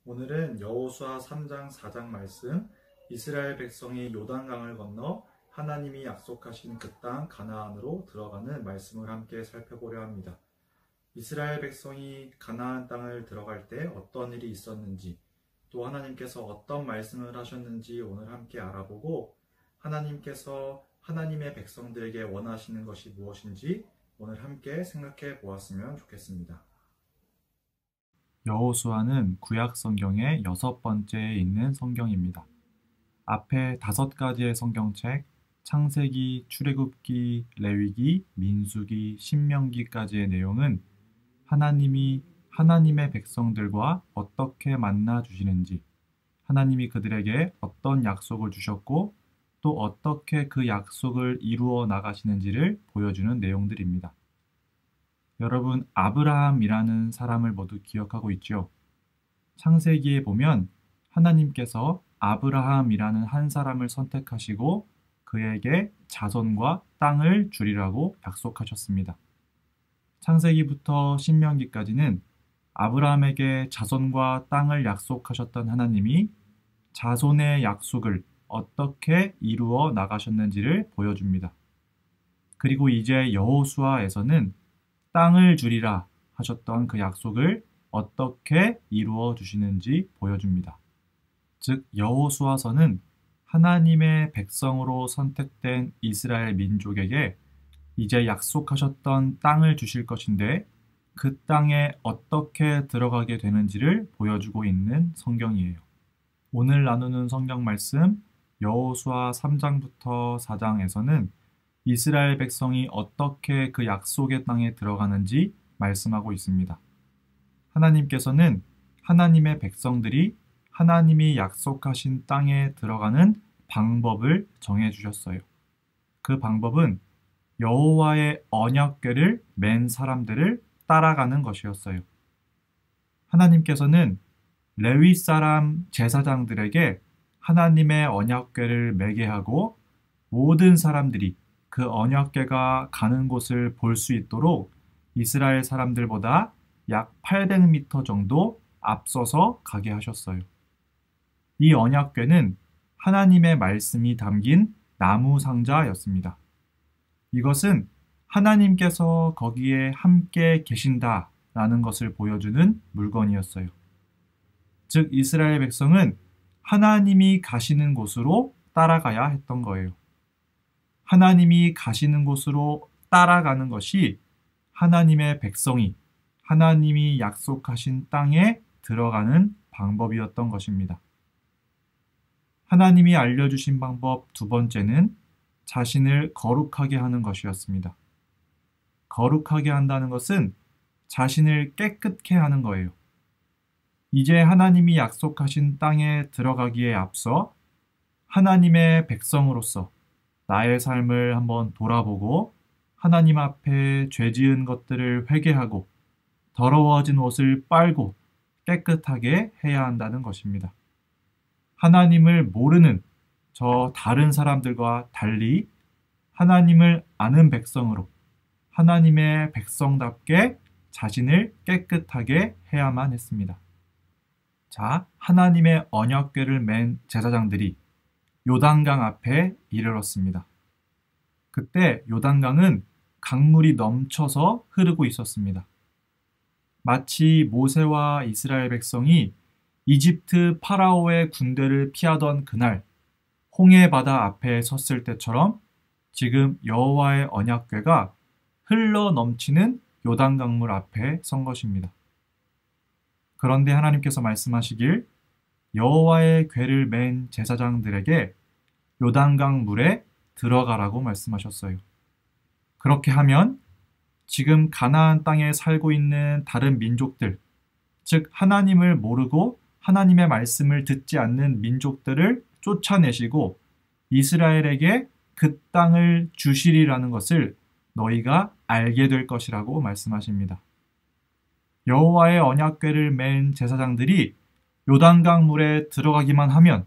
오늘은 여호수아 3장 4장 말씀, 이스라엘 백성이 요단강을 건너 하나님이 약속하신 그 땅 가나안으로 들어가는 말씀을 함께 살펴보려 합니다. 이스라엘 백성이 가나안 땅을 들어갈 때 어떤 일이 있었는지, 또 하나님께서 어떤 말씀을 하셨는지 오늘 함께 알아보고, 하나님께서 하나님의 백성들에게 원하시는 것이 무엇인지 오늘 함께 생각해 보았으면 좋겠습니다. 여호수아는 구약 성경의 6번째에 있는 성경입니다. 앞에 5가지의 성경책, 창세기, 출애굽기, 레위기, 민수기, 신명기까지의 내용은 하나님이 하나님의 백성들과 어떻게 만나 주시는지, 하나님이 그들에게 어떤 약속을 주셨고 또 어떻게 그 약속을 이루어 나가시는지를 보여주는 내용들입니다. 여러분, 아브라함이라는 사람을 모두 기억하고 있죠? 창세기에 보면 하나님께서 아브라함이라는 한 사람을 선택하시고 그에게 자손과 땅을 주리라고 약속하셨습니다. 창세기부터 신명기까지는 아브라함에게 자손과 땅을 약속하셨던 하나님이 자손의 약속을 어떻게 이루어 나가셨는지를 보여줍니다. 그리고 이제 여호수아에서는 땅을 주리라 하셨던 그 약속을 어떻게 이루어 주시는지 보여줍니다. 즉, 여호수아서는 하나님의 백성으로 선택된 이스라엘 민족에게 이제 약속하셨던 땅을 주실 것인데 그 땅에 어떻게 들어가게 되는지를 보여주고 있는 성경이에요. 오늘 나누는 성경 말씀 여호수아 3장부터 4장에서는 이스라엘 백성이 어떻게 그 약속의 땅에 들어가는지 말씀하고 있습니다. 하나님께서는 하나님의 백성들이 하나님이 약속하신 땅에 들어가는 방법을 정해주셨어요. 그 방법은 여호와의 언약궤를 맨 사람들을 따라가는 것이었어요. 하나님께서는 레위 사람 제사장들에게 하나님의 언약궤를 매게 하고 모든 사람들이 그 언약궤가 가는 곳을 볼 수 있도록 이스라엘 사람들보다 약 800m 정도 앞서서 가게 하셨어요. 이 언약궤는 하나님의 말씀이 담긴 나무 상자였습니다. 이것은 하나님께서 거기에 함께 계신다라는 것을 보여주는 물건이었어요. 즉, 이스라엘 백성은 하나님이 가시는 곳으로 따라가야 했던 거예요. 하나님이 가시는 곳으로 따라가는 것이 하나님의 백성이 하나님이 약속하신 땅에 들어가는 방법이었던 것입니다. 하나님이 알려주신 방법 두 번째는 자신을 거룩하게 하는 것이었습니다. 거룩하게 한다는 것은 자신을 깨끗게 하는 거예요. 이제 하나님이 약속하신 땅에 들어가기에 앞서 하나님의 백성으로서 나의 삶을 한번 돌아보고 하나님 앞에 죄 지은 것들을 회개하고 더러워진 옷을 빨고 깨끗하게 해야 한다는 것입니다. 하나님을 모르는 저 다른 사람들과 달리 하나님을 아는 백성으로 하나님의 백성답게 자신을 깨끗하게 해야만 했습니다. 자, 하나님의 언약궤를 맨 제사장들이 요단강 앞에 이르렀습니다. 그때 요단강은 강물이 넘쳐서 흐르고 있었습니다. 마치 모세와 이스라엘 백성이 이집트 파라오의 군대를 피하던 그날 홍해 바다 앞에 섰을 때처럼 지금 여호와의 언약궤가 흘러 넘치는 요단강물 앞에 선 것입니다. 그런데 하나님께서 말씀하시길 여호와의 궤를 맨 제사장들에게 요단강 물에 들어가라고 말씀하셨어요. 그렇게 하면 지금 가나안 땅에 살고 있는 다른 민족들, 즉 하나님을 모르고 하나님의 말씀을 듣지 않는 민족들을 쫓아내시고 이스라엘에게 그 땅을 주시리라는 것을 너희가 알게 될 것이라고 말씀하십니다. 여호와의 언약궤를 맨 제사장들이 요단강 물에 들어가기만 하면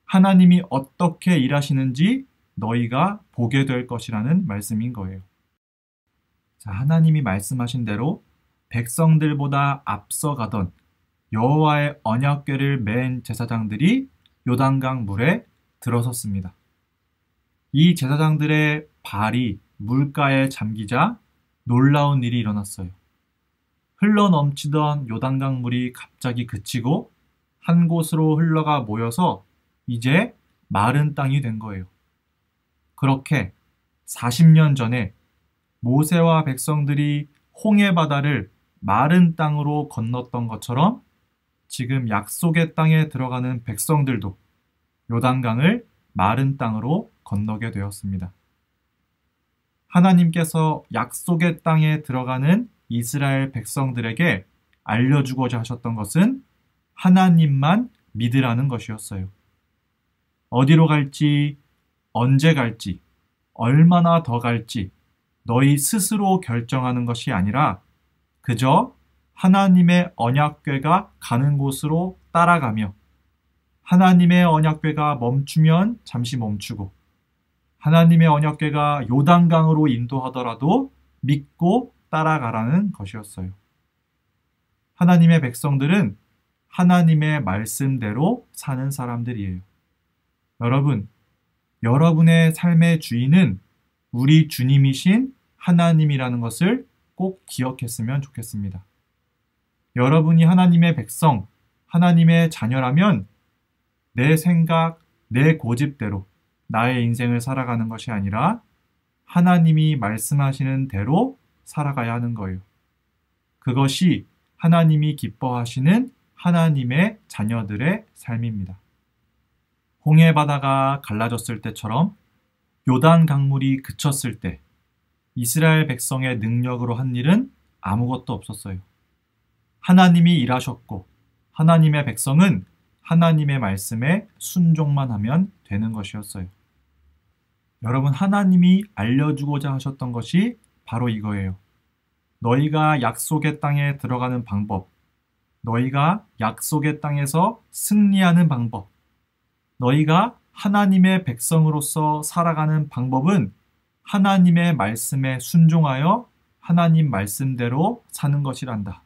하나님이 어떻게 일하시는지 너희가 보게 될 것이라는 말씀인 거예요. 자, 하나님이 말씀하신 대로 백성들보다 앞서가던 여호와의 언약궤를 맨 제사장들이 요단강 물에 들어섰습니다. 이 제사장들의 발이 물가에 잠기자 놀라운 일이 일어났어요. 흘러 넘치던 요단강 물이 갑자기 그치고 한 곳으로 흘러가 모여서 이제 마른 땅이 된 거예요. 그렇게 40년 전에 모세와 백성들이 홍해 바다를 마른 땅으로 건넜던 것처럼 지금 약속의 땅에 들어가는 백성들도 요단강을 마른 땅으로 건너게 되었습니다. 하나님께서 약속의 땅에 들어가는 이스라엘 백성들에게 알려주고자 하셨던 것은 하나님만 믿으라는 것이었어요. 어디로 갈지, 언제 갈지, 얼마나 더 갈지 너희 스스로 결정하는 것이 아니라 그저 하나님의 언약궤가 가는 곳으로 따라가며 하나님의 언약궤가 멈추면 잠시 멈추고 하나님의 언약궤가 요단강으로 인도하더라도 믿고 따라가라는 것이었어요. 하나님의 백성들은 하나님의 말씀대로 사는 사람들이에요. 여러분, 여러분의 삶의 주인은 우리 주님이신 하나님이라는 것을 꼭 기억했으면 좋겠습니다. 여러분이 하나님의 백성, 하나님의 자녀라면 내 생각, 내 고집대로 나의 인생을 살아가는 것이 아니라 하나님이 말씀하시는 대로 살아가야 하는 거예요. 그것이 하나님이 기뻐하시는 하나님의 자녀들의 삶입니다. 홍해 바다가 갈라졌을 때처럼 요단 강물이 그쳤을 때 이스라엘 백성의 능력으로 한 일은 아무것도 없었어요. 하나님이 일하셨고 하나님의 백성은 하나님의 말씀에 순종만 하면 되는 것이었어요. 여러분, 하나님이 알려주고자 하셨던 것이 바로 이거예요. 너희가 약속의 땅에 들어가는 방법, 너희가 약속의 땅에서 승리하는 방법, 너희가 하나님의 백성으로서 살아가는 방법은 하나님의 말씀에 순종하여 하나님 말씀대로 사는 것이란다.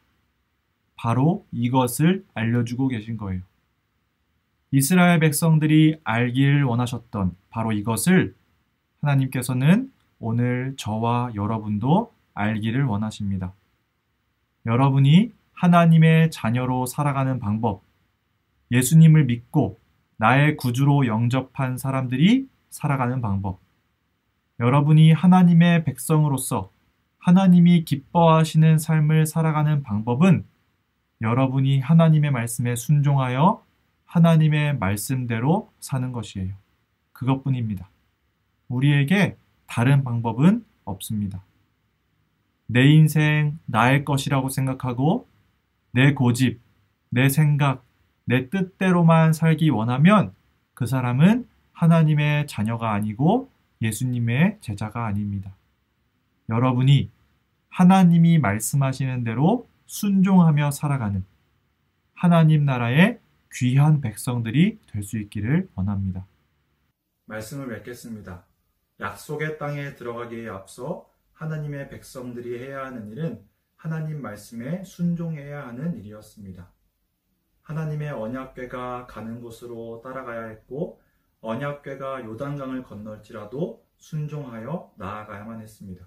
바로 이것을 알려주고 계신 거예요. 이스라엘 백성들이 알기를 원하셨던 바로 이것을 하나님께서는 오늘 저와 여러분도 알기를 원하십니다. 여러분이 하나님의 자녀로 살아가는 방법, 예수님을 믿고 나의 구주로 영접한 사람들이 살아가는 방법, 여러분이 하나님의 백성으로서 하나님이 기뻐하시는 삶을 살아가는 방법은 여러분이 하나님의 말씀에 순종하여 하나님의 말씀대로 사는 것이에요. 그것뿐입니다. 우리에게 다른 방법은 없습니다. 내 인생 나의 것이라고 생각하고 내 고집, 내 생각, 내 뜻대로만 살기 원하면 그 사람은 하나님의 자녀가 아니고 예수님의 제자가 아닙니다. 여러분이 하나님이 말씀하시는 대로 순종하며 살아가는 하나님 나라의 귀한 백성들이 될 수 있기를 원합니다. 말씀을 맺겠습니다. 약속의 땅에 들어가기에 앞서 하나님의 백성들이 해야 하는 일은 하나님 말씀에 순종해야 하는 일이었습니다. 하나님의 언약궤가 가는 곳으로 따라가야 했고 언약궤가 요단강을 건널지라도 순종하여 나아가야만 했습니다.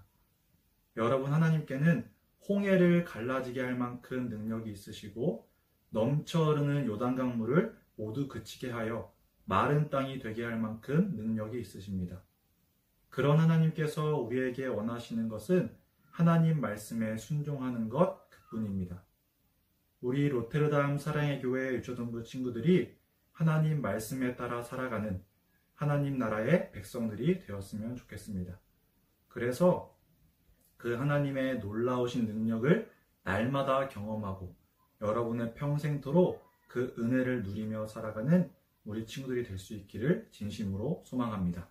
여러분, 하나님께는 홍해를 갈라지게 할 만큼 능력이 있으시고 넘쳐 흐르는 요단강 물을 모두 그치게 하여 마른 땅이 되게 할 만큼 능력이 있으십니다. 그런 하나님께서 우리에게 원하시는 것은 하나님 말씀에 순종하는 것 그뿐입니다. 우리 로테르담 사랑의 교회 유초동부 친구들이 하나님 말씀에 따라 살아가는 하나님 나라의 백성들이 되었으면 좋겠습니다. 그래서 그 하나님의 놀라우신 능력을 날마다 경험하고 여러분의 평생토록 그 은혜를 누리며 살아가는 우리 친구들이 될 수 있기를 진심으로 소망합니다.